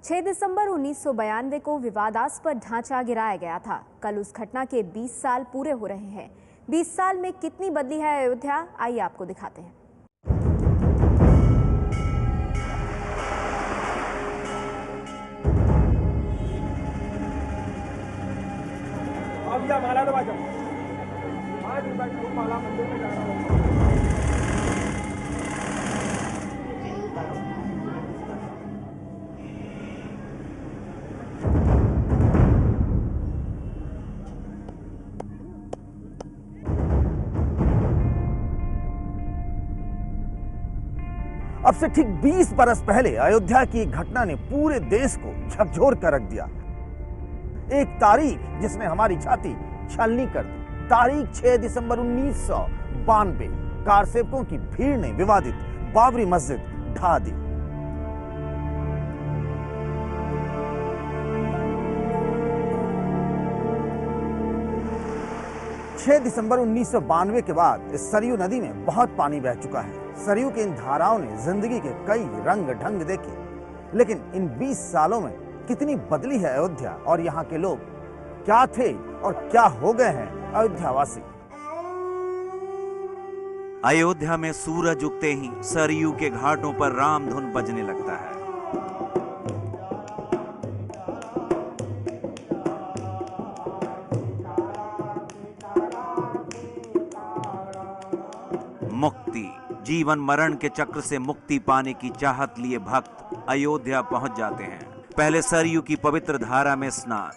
6 दिसंबर 1992 को विवादास्पद ढांचा गिराया गया था। कल उस घटना के 20 साल पूरे हो रहे हैं। 20 साल में कितनी बदली है अयोध्या, आइए आपको दिखाते हैं। माला दबा जाओ। माला मंदिर में जा रहा हूँ। अब से ठीक 20 बरस पहले अयोध्या की एक घटना ने पूरे देश को झकझोर कर रख दिया। एक तारीख जिसने हमारी छाती छलनी कर दी। तारीख 6 दिसंबर 1992। कार सेवकों की भीड़ ने विवादित बाबरी मस्जिद ढा दी। दिसंबर 1992 के बाद इस सरयू नदी में बहुत पानी बह चुका है। सरयू की इन धाराओं ने जिंदगी के कई रंग ढंग देखे, लेकिन इन 20 सालों में कितनी बदली है अयोध्या और यहाँ के लोग क्या थे और क्या हो गए हैं अयोध्यावासी। अयोध्या में सूरज उगते ही सरयू के घाटों पर रामधुन बजने लगता है। मुक्ति, जीवन मरण के चक्र से मुक्ति पाने की चाहत लिए भक्त अयोध्या पहुंच जाते हैं। पहले सरयू की पवित्र धारा में स्नान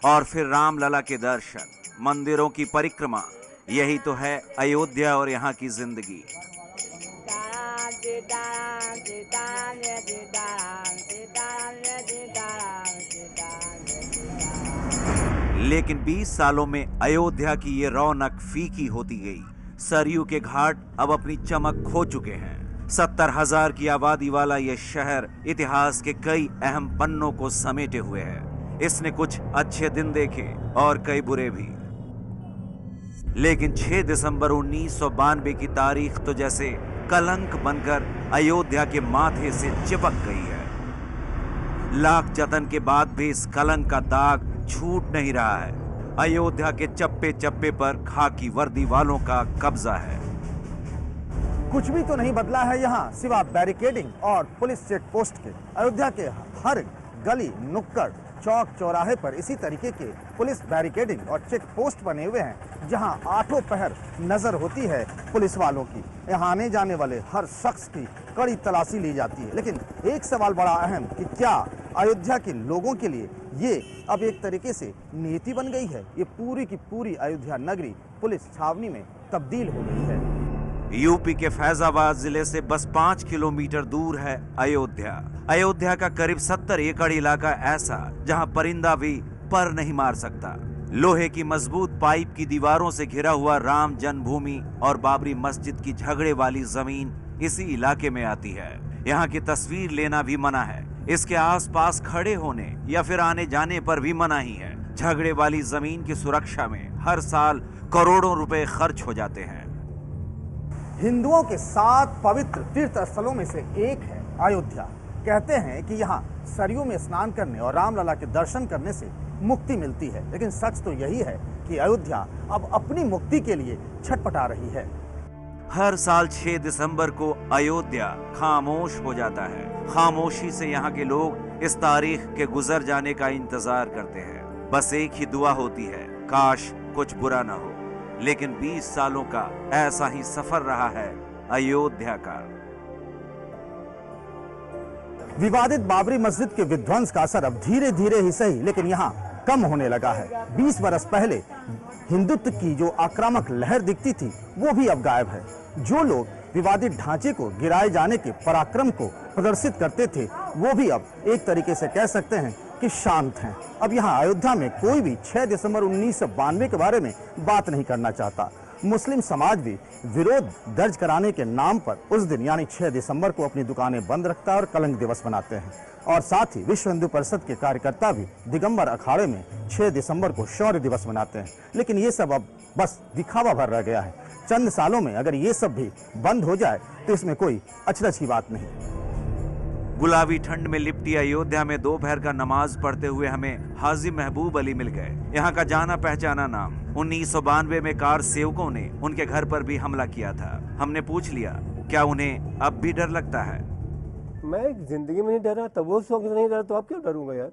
और फिर रामलला के दर्शन, मंदिरों की परिक्रमा। यही तो है अयोध्या और यहाँ की जिंदगी। लेकिन 20 सालों में अयोध्या की ये रौनक फीकी होती गई। सरयू के घाट अब अपनी चमक खो चुके हैं। 70,000 की आबादी वाला ये शहर इतिहास के कई अहम पन्नों को समेटे हुए है। इसने कुछ अच्छे दिन देखे और कई बुरे भी। लेकिन 6 दिसंबर 1992 की तारीख तो जैसे कलंक बनकर अयोध्या के माथे से चिपक गई है। लाख जतन के बाद भी इस कलंक का दाग छूट नहीं रहा है। अयोध्या के चप्पे चप्पे पर खाकी वर्दी वालों का कब्जा है। कुछ भी तो नहीं बदला है यहाँ सिवा बैरिकेडिंग और पुलिस चेक पोस्ट के। अयोध्या के हर गली, नुक्कड़, चौक चौराहे पर इसी तरीके के पुलिस बैरिकेडिंग और चेक पोस्ट बने हुए हैं, जहाँ आठों पहर नजर होती है पुलिस वालों की। यहाँ आने जाने वाले हर शख्स की कड़ी तलाशी ली जाती है। लेकिन एक सवाल बड़ा अहम कि क्या अयोध्या के लोगों के लिए ये अब एक तरीके से नीति बन गई है? ये पूरी की पूरी अयोध्या नगरी पुलिस छावनी में तब्दील हो गई है। यूपी के फैजाबाद जिले से बस 5 किलोमीटर दूर है अयोध्या। अयोध्या का करीब 70 एकड़ इलाका ऐसा जहां परिंदा भी पर नहीं मार सकता। लोहे की मजबूत पाइप की दीवारों से घिरा हुआ राम जन्मभूमि और बाबरी मस्जिद की झगड़े वाली जमीन इसी इलाके में आती है। यहाँ की तस्वीर लेना भी मना है। इसके आसपास खड़े होने या फिर आने जाने पर भी मनाही है। झगड़े वाली जमीन की सुरक्षा में हर साल करोड़ों रुपए खर्च हो जाते हैं। हिंदुओं के 7 पवित्र तीर्थ स्थलों में से एक है अयोध्या। कहते हैं कि यहाँ सरयू में स्नान करने और रामलला के दर्शन करने से मुक्ति मिलती है। लेकिन सच तो यही है कि अयोध्या अब अपनी मुक्ति के लिए छटपटा रही है। हर साल 6 दिसंबर को अयोध्या खामोश हो जाता है। खामोशी से यहाँ के लोग इस तारीख के गुजर जाने का इंतजार करते हैं। बस एक ही दुआ होती है, काश कुछ बुरा ना हो। लेकिन 20 सालों का ऐसा ही सफर रहा है अयोध्या का। विवादित बाबरी मस्जिद के विध्वंस का असर अब धीरे धीरे ही सही लेकिन यहाँ कम होने लगा है। 20 बरस पहले हिंदुत्व की जो आक्रामक लहर दिखती थी वो भी अब गायब है। जो लोग विवादित ढांचे को गिराए जाने के पराक्रम को प्रदर्शित करते थे वो भी अब एक तरीके से कह सकते हैं कि शांत हैं। अब यहाँ अयोध्या में कोई भी 6 दिसंबर 1992 के बारे में बात नहीं करना चाहता। मुस्लिम समाज भी विरोध दर्ज कराने के नाम पर उस दिन यानी 6 दिसंबर को अपनी दुकानें बंद रखता है और कलंक दिवस मनाते हैं। और साथ ही विश्व हिंदू परिषद के कार्यकर्ता भी दिगंबर अखाड़े में 6 दिसंबर को शौर्य दिवस मनाते हैं। लेकिन ये सब अब बस दिखावा भर रह गया है। चंद सालों में अगर ये सब भी बंद हो जाए तो इसमें कोई अचरज की बात नहीं। गुलाबी ठंड में लिपटी अयोध्या में दोपहर का नमाज पढ़ते हुए हमें हाजी महबूब अली मिल गए। यहाँ का जाना पहचाना नाम। 1992 में कार सेवकों ने उनके घर पर भी हमला किया था। हमने पूछ लिया क्या उन्हें अब भी डर लगता है। मैं जिंदगी में नहीं डरा, तब वो वक्त नहीं डरा तो अब क्यों डरूंगा यार।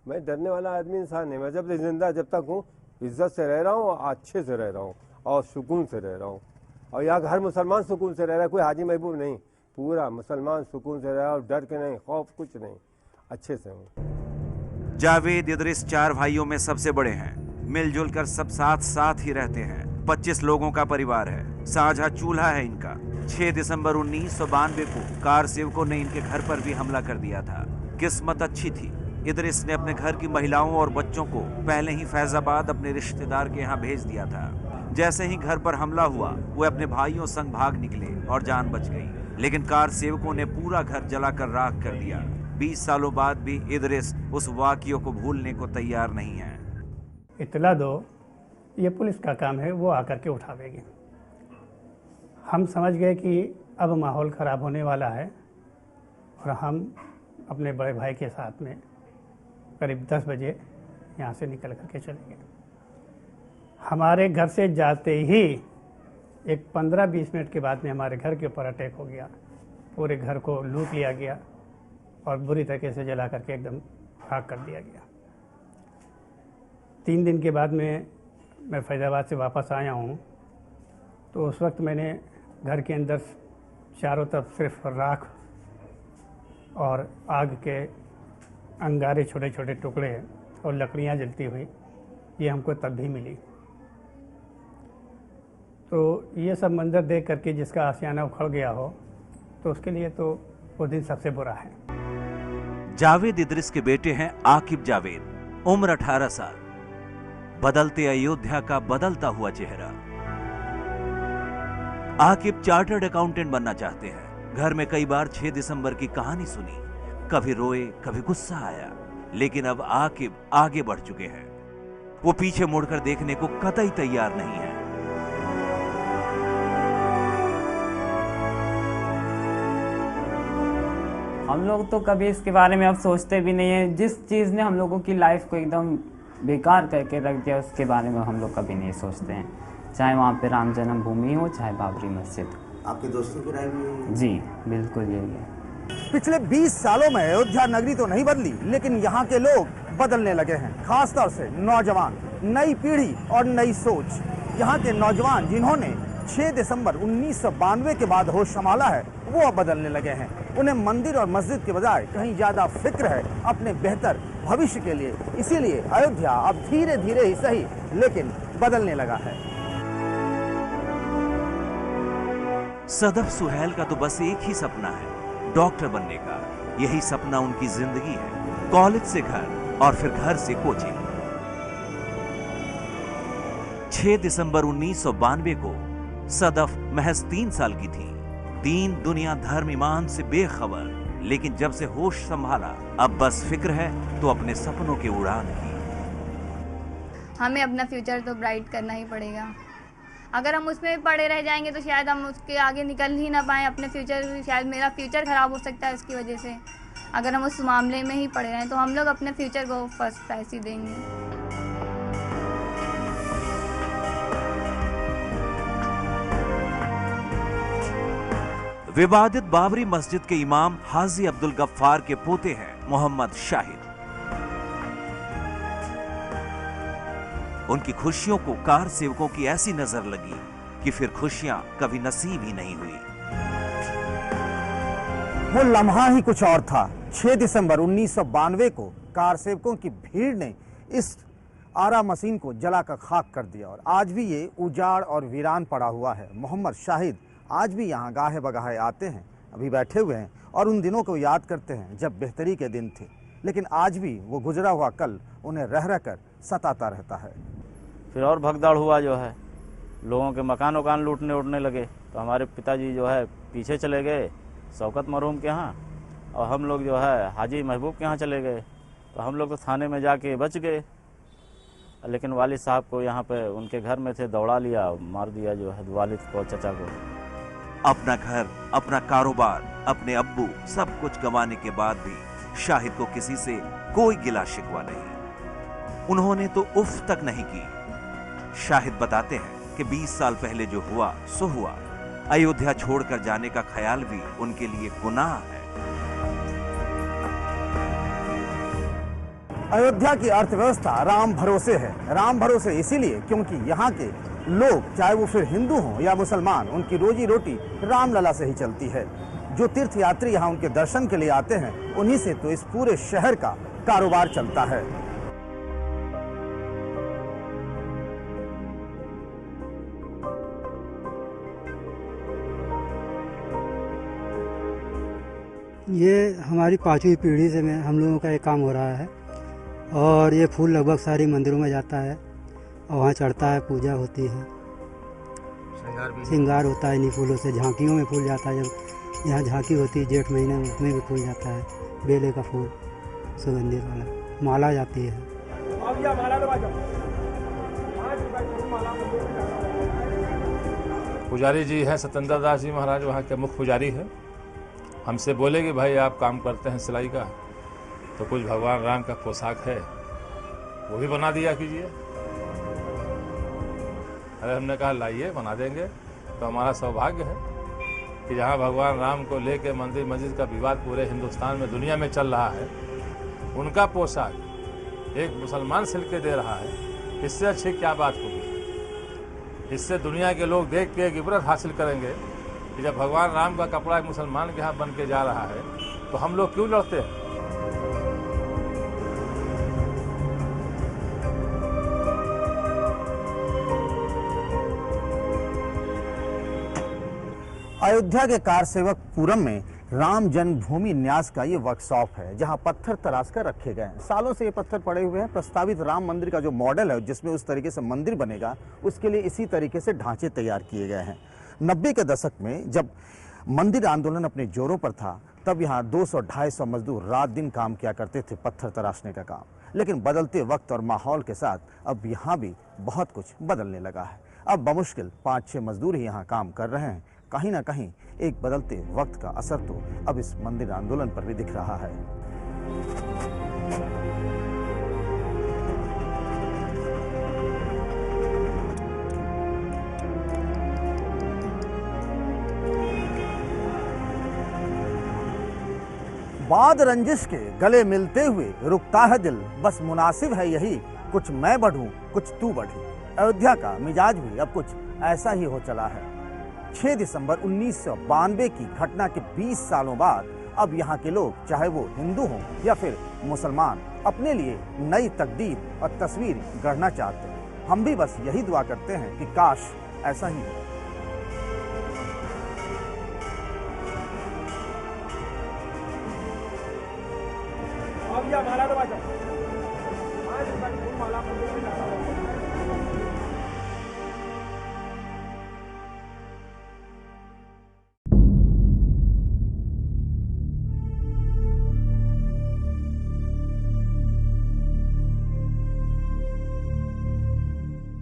मैं डरने वाला आदमी इंसान नहीं। मैं जब जिंदा जब तक हूँ इज्जत से रह रहा हूँ, अच्छे से रह रहा हूँ और सुकून से रह रहा हूँ। और यहाँ हर मुसलमान सुकून से रह रहा है, कोई हाजी महबूब नहीं, पूरा मुसलमान सुकून से रह रहा है और डर के नहीं, खौफ कुछ नहीं, अच्छे से हूँ। जावेद इदरिस 4 भाइयों में सबसे बड़े हैं। मिलजुल कर सब साथ साथ ही रहते हैं। 25 लोगों का परिवार है। साझा चूल्हा है इनका। 6 दिसंबर 1992 को कार सेवकों ने इनके घर पर भी हमला कर दिया था। किस्मत अच्छी थी, इदरिस ने अपने घर की महिलाओं और बच्चों को पहले ही फैजाबाद अपने रिश्तेदार के यहाँ भेज दिया था। जैसे ही घर पर हमला हुआ वो अपने भाइयों संग भाग निकले और जान बच गई। लेकिन कार सेवकों ने पूरा घर जलाकर राख कर दिया। 20 सालों बाद भी इदरिस उस वाक़ियों को भूलने को तैयार नहीं है। इतला दो, ये पुलिस का काम है, वो आकर के उठावेगी। हम समझ गए कि अब माहौल ख़राब होने वाला है और हम अपने बड़े भाई के साथ में करीब 10 बजे यहाँ से निकल करके चले गए। हमारे घर से जाते ही एक 15-20 मिनट के बाद में हमारे घर के ऊपर अटैक हो गया। पूरे घर को लूट लिया गया और बुरी तरीके से जला करके एकदम खाक कर दिया गया। 3 दिन के बाद में मैं फैज़ाबाद से वापस आया हूँ, तो उस वक्त मैंने घर के अंदर चारों तरफ सिर्फ राख और आग के अंगारे, छोटे छोटे टुकड़े और लकड़ियाँ जलती हुई, ये हमको तब भी मिली। तो ये सब मंजर देख करके जिसका आशियाना उखड़ गया हो तो उसके लिए तो वो दिन सबसे बुरा है। जावेद इदरिस के बेटे हैं आकिब जावेद, उम्र 18 साल। बदलते अयोध्या का बदलता हुआ चेहरा। आकिब चार्टर्ड अकाउंटेंट बनना चाहते हैं। घर में कई बार 6 दिसंबर की कहानी सुनी, कभी रोए, कभी गुस्सा आया, लेकिन अब आकिब आगे बढ़ चुके हैं। वो पीछे मुड़कर देखने को कतई तैयार नहीं है। हम लोग तो कभी इसके बारे में अब सोचते भी नहीं है। जिस चीज़ ने हम लोगों की लाइफ को एकदम बेकार करके रख दिया, उसके बारे में हम लोग कभी नहीं सोचते हैं। चाहे वहाँ पे राम जन्मभूमि हो, चाहे बाबरी मस्जिद। आपके दोस्तों की राय भी यही है? जी बिल्कुल यही है। पिछले 20 सालों में अयोध्या नगरी तो नहीं बदली, लेकिन यहाँ के लोग बदलने लगे हैं। खासतौर से नौजवान, नई पीढ़ी और नई सोच। यहाँ के नौजवान जिन्होंने 6 दिसंबर 1992 के बाद होश संभाला है, वो अब बदलने लगे हैं। उन्हें मंदिर और मस्जिद के बजाय कहीं ज्यादा फिक्र है अपने बेहतर भविष्य के लिए। इसीलिए अयोध्या अब धीरे धीरे ही सही, लेकिन बदलने लगा है। सदफ सुहेल का तो बस एक ही सपना है, डॉक्टर बनने का। यही सपना उनकी जिंदगी है। कॉलेज से घर और फिर घर से कोचिंग। 6 दिसंबर 1992 को सदफ महज 3 साल की थी। दीन दुनिया धर्म ईमान से बेखबर, लेकिन जब से होश संभाला अब बस फिक्र है तो अपने सपनों की उड़ान की। हमें अपना फ्यूचर तो ब्राइट करना ही पड़ेगा। अगर हम उसमें पड़े रह जाएंगे तो शायद हम उसके आगे निकल ही ना पाएँ। अपने फ्यूचर, शायद मेरा फ्यूचर ख़राब हो सकता है उसकी वजह से। अगर हम उस मामले में ही पड़े रहें तो हम लोग अपने फ्यूचर को फर्स्ट प्राइस ही देंगे। विवादित बाबरी मस्जिद के इमाम हाजी अब्दुल गफ्फार के पोते हैं मोहम्मद शाहिद। उनकी खुशियों को कार सेवकों की ऐसी नजर लगी कि फिर खुशियां कभी नसीब ही नहीं हुई। वो लम्हा ही कुछ और था। 6 दिसंबर 1992 को कार सेवकों की भीड़ ने इस आरा मशीन को जलाकर खाक कर दिया और आज भी ये उजाड़ और वीरान पड़ा हुआ है। मोहम्मद शाहिद आज भी यहाँ गाहे बगाहे आते हैं, अभी बैठे हुए हैं और उन दिनों को याद करते हैं जब बेहतरी के दिन थे। लेकिन आज भी वो गुजरा हुआ कल उन्हें रह रह कर सताता रहता है। फिर और भगदड़ हुआ जो है, लोगों के मकान वकान लूटने उड़ने लगे, तो हमारे पिताजी जो है पीछे चले गए शौकत मरहूम के यहाँ, और हम लोग जो है हाजी महबूब के यहाँ चले गए। तो हम लोग तो थाने में जाके बच गए, लेकिन वालिद साहब को यहाँ पे उनके घर में थे, दौड़ा लिया, मार दिया जो है वालिद को, चचा को। अपना घर, अपना कारोबार, अपने अब्बू, सब कुछ गंवाने के बाद भी शाहिद को किसी से कोई गिला शिकवा नहीं। उन्होंने तो उफ तक नहीं की। शाहिद बताते हैं कि 20 साल पहले जो हुआ सो हुआ। अयोध्या छोड़कर जाने का ख्याल भी उनके लिए गुनाह है। अयोध्या की अर्थव्यवस्था राम भरोसे है। राम भरोसे इसीलिए क्योंकि यहाँ के लोग, चाहे वो फिर हिंदू हों या मुसलमान, उनकी रोजी रोटी रामलला से ही चलती है। जो तीर्थ यात्री यहाँ उनके दर्शन के लिए आते हैं, उन्हीं से तो इस पूरे शहर का कारोबार चलता है। ये हमारी 5वीं पीढ़ी से हम लोगों का ये काम हो रहा है और ये फूल लगभग सारी मंदिरों में जाता है और वहाँ चढ़ता है, पूजा होती है, श्रृंगार होता है इन्हीं फूलों से। झांकियों में फूल जाता है, जब यहाँ झांकी होती है जेठ महीने में, उसमें भी फूल जाता है, बेले का फूल सुगंधित वाला, माला जाती है। पुजारी जी हैं सत्येंद्र दास जी महाराज, वहाँ के मुख्य पुजारी हैं। हमसे बोले कि भाई आप काम करते हैं सिलाई का, तो कुछ भगवान राम का पोशाक है वो भी बना दिया कीजिए। अरे हमने कहा लाइए, बना देंगे। तो हमारा सौभाग्य है कि जहाँ भगवान राम को लेके मंदिर मस्जिद का विवाद पूरे हिंदुस्तान में, दुनिया में चल रहा है, उनका पोशाक एक मुसलमान सिल के दे रहा है। इससे अच्छी क्या बात होगी। इससे दुनिया के लोग देख के एक इबरत हासिल करेंगे कि जब भगवान राम का कपड़ा एक मुसलमान के यहाँ बन के जा रहा है तो हम लोग क्यों लड़ते हैं। अयोध्या के कारसेवकपुरम में राम जन्मभूमि न्यास का ये वर्कशॉप है, जहां पत्थर तराश कर रखे गए हैं। सालों से ये पत्थर पड़े हुए हैं। प्रस्तावित राम मंदिर का जो मॉडल है, जिसमें उस तरीके से मंदिर बनेगा, उसके लिए इसी तरीके से ढांचे तैयार किए गए हैं। 90 के दशक में जब मंदिर आंदोलन अपने जोरों पर था, तब यहाँ 200-250 मजदूर रात दिन काम किया करते थे, पत्थर तराशने का काम। लेकिन बदलते वक्त और माहौल के साथ अब यहाँ भी बहुत कुछ बदलने लगा है। अब बमुश्किल 5-6 मजदूर ही यहाँ काम कर रहे हैं। कहीं ना कहीं एक बदलते वक्त का असर तो अब इस मंदिर आंदोलन पर भी दिख रहा है। बाद रंजिश के गले मिलते हुए रुकता है दिल, बस मुनासिब है यही, कुछ मैं बढ़ूं कुछ तू बढ़ी। अयोध्या का मिजाज भी अब कुछ ऐसा ही हो चला है। 6 दिसंबर 1992 की घटना के 20 सालों बाद अब यहाँ के लोग, चाहे वो हिंदू हों या फिर मुसलमान, अपने लिए नई तकदीर और तस्वीर गढ़ना चाहते हैं। हम भी बस यही दुआ करते हैं कि काश ऐसा ही हो। माला